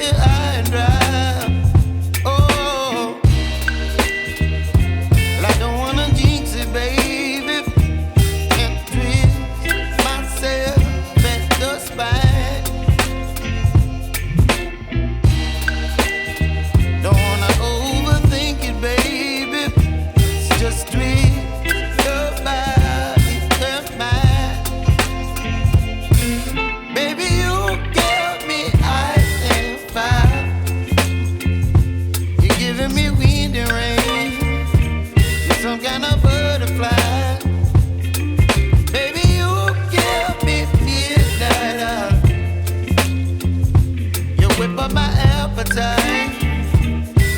here high and dry. Oh, well, I don't wanna jinx it, baby, and twist myself at the spine. Don't wanna overthink it, baby. It's just twist your body and mine. Baby, you give me ice and fire. You're giving me wind and rain. You're some kind of butterfly. Baby, you give me midnight. You whip up my appetite.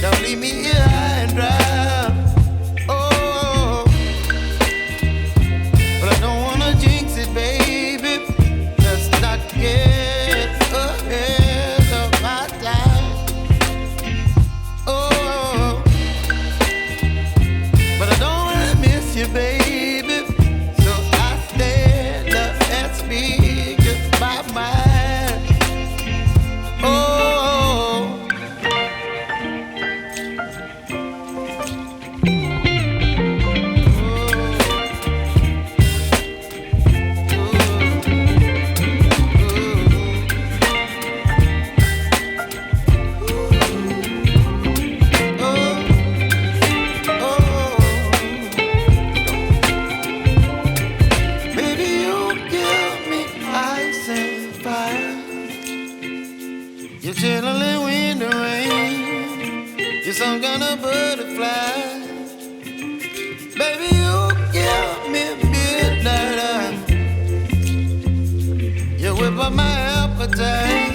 Don't leave me here high and dry. Oh, but I don't wanna jinx it, baby. Let's not get ahead of my time. Oh, but I don't wanna miss you, baby. So I stand up and speak my mind. Oh. You're chilling wind and rain. You're some kind of butterfly. Baby, you give me midnight. You whip up my appetite.